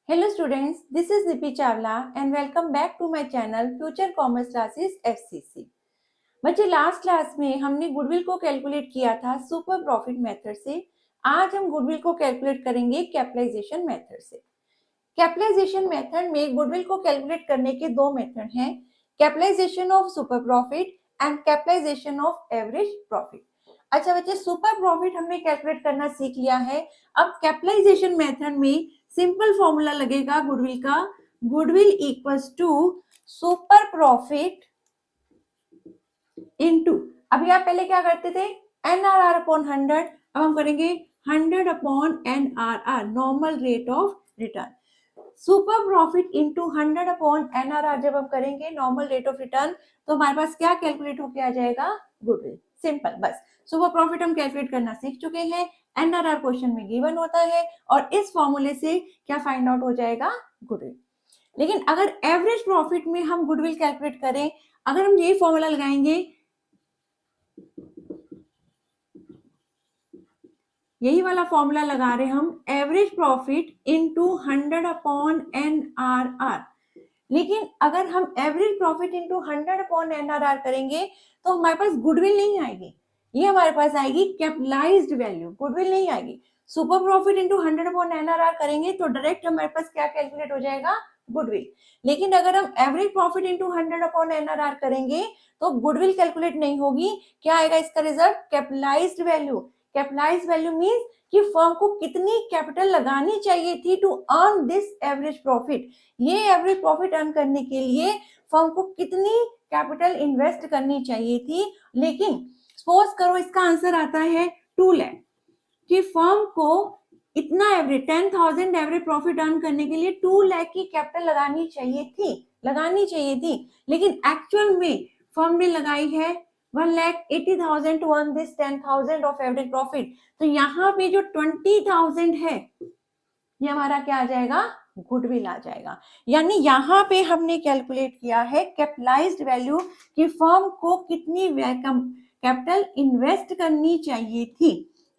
Hello students, this is Nipi Chawla and welcome back to my channel Future Commerce Classes FCC। बच्चे last class में हमने goodwill को calculate किया था super profit method से। आज हम गुडविल को कैलकुलेट करेंगे कैपिटलाइजेशन मेथड से। कैपिटलाइजेशन मेथड में गुडविल को कैलकुलेट करने के दो मेथड हैं, capitalisation of super profit and capitalisation of average profit. अच्छा बच्चे, सुपर प्रॉफिट हमने कैलकुलेट करना सीख लिया है। अब कैपिटलाइजेशन मेथड में सिंपल फॉर्मूला लगेगा गुडविल का, goodwill equals to super profit into, अभी आप पहले क्या करते थे, एनआरआर अपॉन 100, अब हम करेंगे 100 upon NRR, normal rate of return. Super profit into 100 upon NRR जब हम करेंगे नॉर्मल रेट ऑफ रिटर्न, तो हमारे पास क्या कैलकुलेट होके आ जाएगा, गुडविल। सिंपल, बस सुपर प्रॉफिट हम कैलकुलेट करना सीख चुके हैं, एनआरआर क्वेश्चन में गिवन होता है और इस फॉर्मूले से क्या फाइंड आउट हो जाएगा, गुडविल। लेकिन अगर एवरेज प्रॉफिट में हम गुडविल कैलकुलेट करें, अगर हम यही फॉर्मूला लगाएंगे, यही वाला फॉर्मूला लगा रहे हम, average profit into 100 upon NRR, लेकिन अगर हम average profit into 100 upon NRR करेंगे तो हमारे पास गुडविल नहीं आएगी, ये हमारे पास आएगी कैपिटलाइज्ड वैल्यू, गुडविल नहीं आएगी। Super profit into 100 upon NRR करेंगे तो डायरेक्ट हमारे पास क्या कैलकुलेट हो जाएगा, गुडविल। लेकिन अगर हम average profit into 100 upon NRR करेंगे तो गुडविल कैलकुलेट नहीं होगी, क्या आएगा इसका result, capitalised value. Capitalised value means कि फर्म को कितनी कैपिटल लगानी चाहिए थी to earn this average profit, ये एवरेज प्रॉफिट अर्न करने के लिए फर्म को कितनी कैपिटल इन्वेस्ट करनी चाहिए थी। लेकिन सपोज करो इसका आंसर आता है 2 लाख, कि फर्म को इतना एवरेज 10,000 एवरेज प्रॉफिट अर्न करने के लिए 2 लाख की कैपिटल लगानी चाहिए थी, लेकिन एक्चुअल में फर्म ने लगाई है 1,80,000 to earn this 10,000 of average profit. तो यहाँ पे जो 20,000 है ये हमारा क्या आ जाएगा, गुडविल आ जाएगा। यानी यहाँ पे हमने कैलकुलेट किया है कैपिटलाइज्ड वैल्यू कि फर्म को कितनी कैपिटल इन्वेस्ट करनी चाहिए थी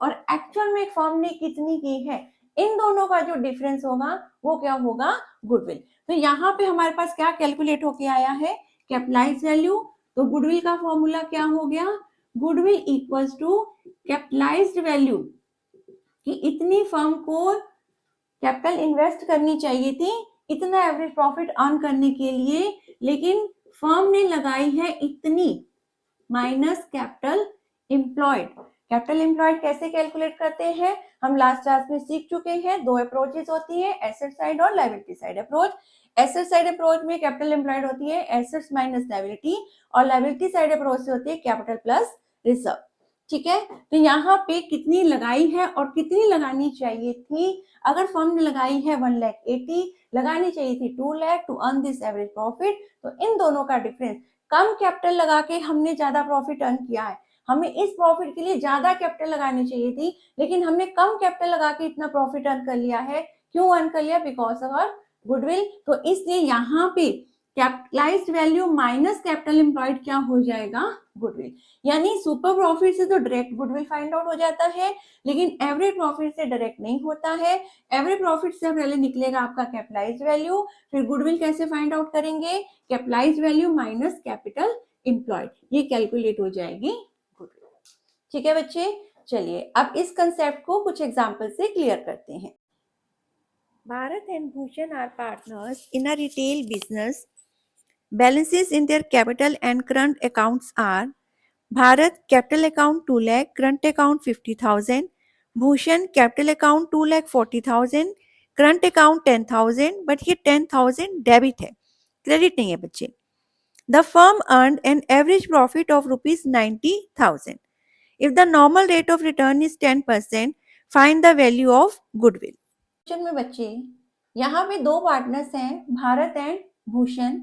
और एक्चुअल में फर्म ने कितनी की है, इन दोनों का जो डिफरेंस होगा वो क्या होगा, गुडविल। तो यहाँ पे हमारे पास क्या कैलकुलेट होके आया है, कैपिटलाइज्ड वैल्यू। तो गुडविल का फॉर्मूला क्या हो गया, goodwill equals to capitalised value, कि इतनी फर्म को कैपिटल इन्वेस्ट करनी चाहिए थी इतना एवरेज प्रॉफिट अर्न करने के लिए, लेकिन फर्म ने लगाई है इतनी, minus capital employed. Capital employed कैसे कैलकुलेट करते हैं, हम लास्ट क्लास में सीख चुके हैं। दो अप्रोचेस होती है, एसेट साइड और liability side approach. Asset side approach में कैपिटल एम्प्लॉयड होती है एसेट्स माइनस लायबिलिटी, और लायबिलिटी साइड अप्रोच से होती है कैपिटल प्लस रिजर्व। ठीक है, तो यहाँ पे कितनी लगाई है और कितनी लगानी चाहिए थी, अगर फर्म ने लगाई है 1,80,000, लगानी चाहिए थी 2 lakh to earn this average profit, तो इन दोनों का डिफरेंस, कम कैपिटल लगा के हमने ज्यादा प्रॉफिट अर्न किया है, हमें इस प्रॉफिट के लिए ज्यादा कैपिटल लगानी चाहिए थी, लेकिन हमने कम कैपिटल लगा के इतना प्रॉफिट अर्न कर लिया है। क्यों अर्न कर लिया, बिकॉज ऑफ आवर गुडविल। तो इसलिए यहाँ पे capitalised value minus capital employed क्या हो जाएगा, गुडविल। यानी सुपर प्रॉफिट से तो डायरेक्ट गुडविल फाइंड आउट हो जाता है, लेकिन एवरेज प्रॉफिट से डायरेक्ट नहीं होता है। एवरेज प्रॉफिट से पहले निकलेगा आपका कैपिटलाइज्ड वैल्यू, फिर गुडविल कैसे फाइंड आउट करेंगे, capitalised value minus capital employed, ये कैलकुलेट हो जाएगी गुडविल। ठीक है बच्चे, चलिए अब इस कंसेप्ट को कुछ एग्जांपल से क्लियर करते हैं। Bharat and Bhushan are partners in a retail business, balances in their capital and current accounts are Bharat capital account 2 lakh, current account 50,000, Bhushan capital account 2,40,000, current account 10,000, but ये 10,000 डेबिट है, credit नहीं है बच्चे। The firm earned an average profit of rupees 90,000. If the normal rate of return is 10%, find the value of goodwill. में बच्चे यहाँ पे दो पार्टनर्स हैं, भारत एंड भूषण।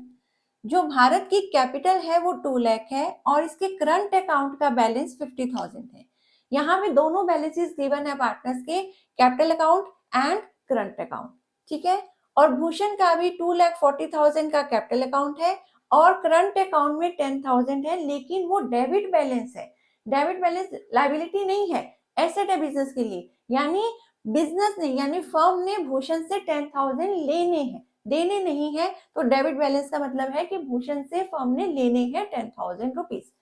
जो भारत की कैपिटल है वो 2 लाख है और इसके करंट अकाउंट का बैलेंस 50,000 है। यहाँ पे दोनों बैलेंसेस गिवन है पार्टनर्स के, capital account and current account. ठीक है, और भूषण का भी 2,40,000 का कैपिटल अकाउंट है और करंट अकाउंट में 10,000 है, लेकिन वो डेबिट बैलेंस है। डेबिट बैलेंस लायबिलिटी नहीं है, एसेट है बिजनेस के लिए। यानी बिजनेस ने यानी फर्म ने भूषण से 10,000 लेने हैं, देने नहीं है, तो डेबिट बैलेंस का मतलब है कि भूषण से फर्म ने लेने हैं 10,000 रुपीज।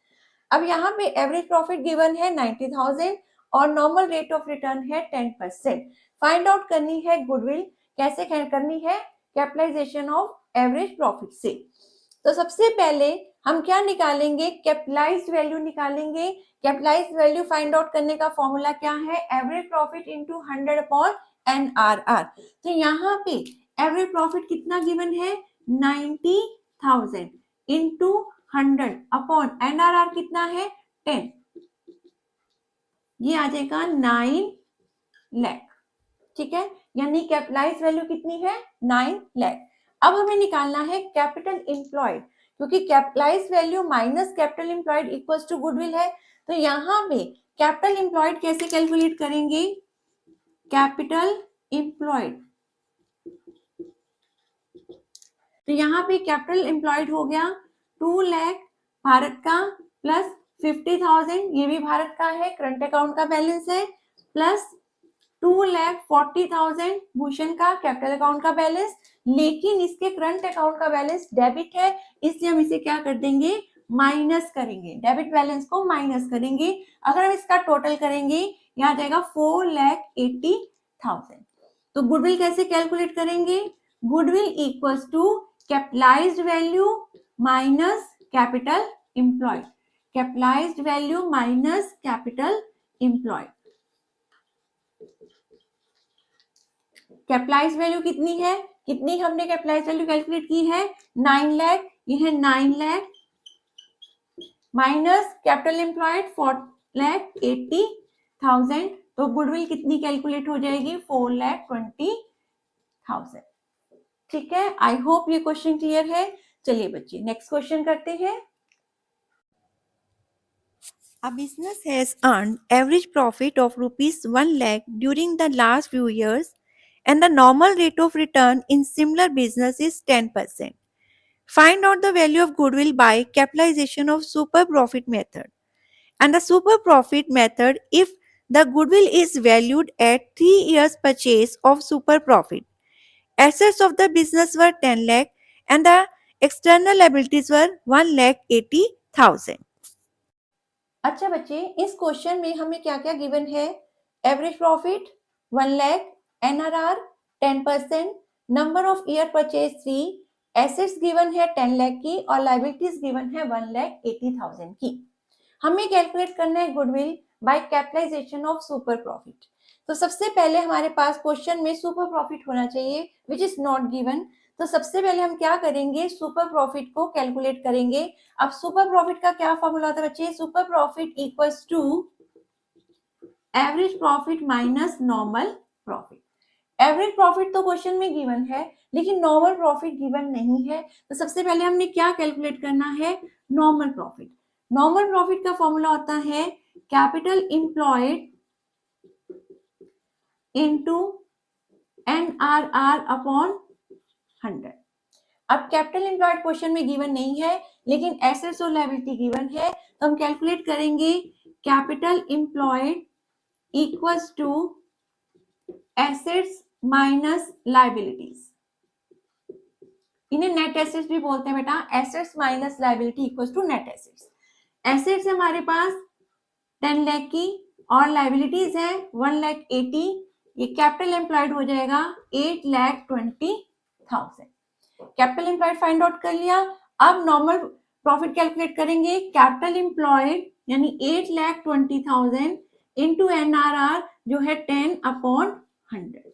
अब यहाँ पे एवरेज प्रॉफिट गिवन है 90,000 और नॉर्मल रेट ऑफ रिटर्न है 10%। फाइंड आउट करनी है गुडविल, कैसे करनी है, कैपिटलाइजेशन ऑफ एवरेज प्रॉफिट से। तो सबसे पहले हम क्या निकालेंगे, कैपिटलाइज्ड वैल्यू निकालेंगे। कैपिटलाइज्ड वैल्यू फाइंड आउट करने का फॉर्मूला क्या है, average profit into 100 upon NRR। तो यहाँ पे एवरेज प्रॉफिट कितना गिवन है, 90,000 इनटू 100 अपॉन NRR कितना है 10, ये आ जाएगा 9 लाख। ठीक है, यानी कैपिटलाइज वैल्यू कितनी है 9 लाख। अब हमें निकालना है कैपिटल इंप्लॉयड, क्योंकि capitalise value minus capital employed equals to goodwill है। तो यहाँ पे कैपिटल इंप्लॉयड कैसे कैलकुलेट करेंगे, कैपिटल इंप्लॉयड, तो यहाँ पे कैपिटल इंप्लॉयड हो गया 2 लाख भारत का प्लस 50,000 ये भी भारत का है, करंट अकाउंट का बैलेंस है, प्लस 2,40,000 भूषण का कैपिटल अकाउंट का बैलेंस। लेकिन इसके करंट अकाउंट का बैलेंस डेबिट है, इसलिए हम इसे क्या कर देंगे, माइनस करेंगे, डेबिट बैलेंस को माइनस करेंगे। अगर हम इसका टोटल करेंगे यहाँ जाएगा 4,80,000। तो गुडविल कैसे कैलकुलेट करेंगे, goodwill equals to capitalised value minus capital employed, capitalised value minus capital employed. Capitalised value कितनी है, कितनी हमने कैपिटलाइज्ड वैल्यू कैलकुलेट की है 9 लाख, ये है 9 लाख माइनस कैपिटल एम्प्लॉयड 4,80,000, तो गुडविल कितनी कैलकुलेट हो जाएगी 4,20,000। ठीक है, आई होप ये क्वेश्चन क्लियर है। चलिए बच्चे नेक्स्ट क्वेश्चन करते हैं। A business has earned average profit of rupees 1 lakh during the last few years and the normal rate of return in similar business is 10%. Find out the value of goodwill by capitalization of super profit method. And the super profit method if the goodwill is valued at 3 years purchase of super profit. Assets of the business were 10 lakh and the external liabilities were 1,80,000. अच्छा बच्चे, इस question में हमें क्या क्या given है, average profit 1 lakh, NRR 10%, number of year purchase 3, assets given है 10 लाख की और लाइबिलिटीज गिवन है 1,80,000 की। हमें कैलकुलेट करना है goodwill by capitalisation of super profit. तो सबसे पहले हमारे पास क्वेश्चन में सुपर प्रॉफिट होना चाहिए विच इज नॉट गिवन। तो सबसे पहले हम क्या करेंगे, सुपर प्रॉफिट को कैलकुलेट करेंगे। अब सुपर प्रॉफिट का क्या फॉर्मूला होता है बच्चे, super profit equals to average profit minus normal profit. Average profit तो क्वेश्चन में गिवन है लेकिन नॉर्मल प्रॉफिट गिवन नहीं है, तो सबसे पहले हमने क्या कैलकुलेट करना है, नॉर्मल प्रॉफिट। नॉर्मल प्रॉफिट का फॉर्मूला होता है capital employed into NRR upon 100। अब कैपिटल एम्प्लॉयड क्वेश्चन में गिवन नहीं है लेकिन एसेट्स और लायबिलिटी गिवन है, तो हम कैलकुलेट करेंगे capital employed equals to assets minus liabilities. इन्हें नेट एसेट्स भी बोलते हैं बेटा, assets minus liability equals to net assets. Assets हमारे पास 10 लाख की और लायबिलिटीज है 1,80,000, ये कैपिटल एम्प्लॉयड हो जाएगा 8,20,000। कैपिटल एम्प्लॉयड फाइंड आउट कर लिया। अब नॉर्मल प्रॉफिट कैलकुलेट करेंगे, कैपिटल एम्प्लॉयड यानी 8,20,000 इनटू NRR जो है 10 अपॉन 100,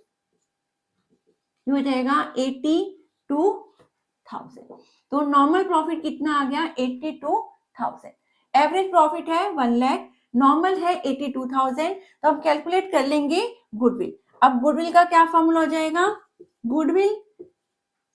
ये हो जाएगा 82,000। तो नॉर्मल प्रॉफिट कितना आ गया 82,000। एवरेज प्रॉफिट है 1 लाख, नॉर्मल है 82,000, तो हम कैलकुलेट कर लेंगे गुडविल। अब गुडविल का क्या फॉर्मूला हो जाएगा, गुडविल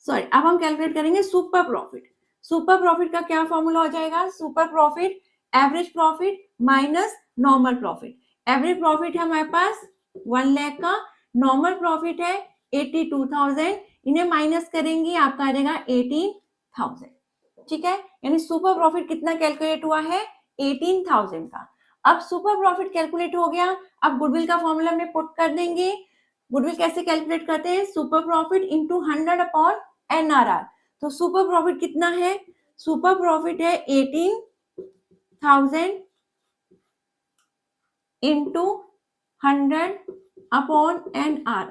अब हम कैलकुलेट करेंगे सुपर प्रॉफिट। सुपर प्रॉफिट का क्या फॉर्मूला हो जाएगा, super profit average profit minus normal profit. Average profit है हमारे पास 1 लाख का, नॉर्मल प्रॉफिट है 82,000, इन्हें माइनस करेंगे आपका आ जाएगा 18,000। ठीक है, यानी सुपर प्रॉफिट कितना कैलकुलेट हुआ है 18,000 का। अब सुपर प्रॉफिट कैलकुलेट हो गया, अब गुडविल का फॉर्मूला में पुट कर देंगे। गुडविल कैसे कैलकुलेट करते हैं? Super profit into 100 upon NRR। तो सुपर प्रॉफिट कितना है? सुपर प्रॉफिट है 18,000 इंटू 100 अपॉन NR।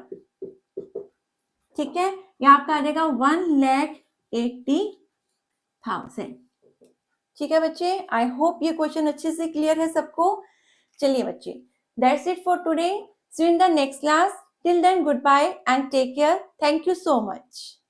ठीक है, ये आपका आ जाएगा 1,80,000। ठीक है बच्चे, आई होप ये क्वेश्चन अच्छे से क्लियर है सबको। चलिए बच्चे, that's it for today. See you in the next class. Till then goodbye and take care. Thank you so much.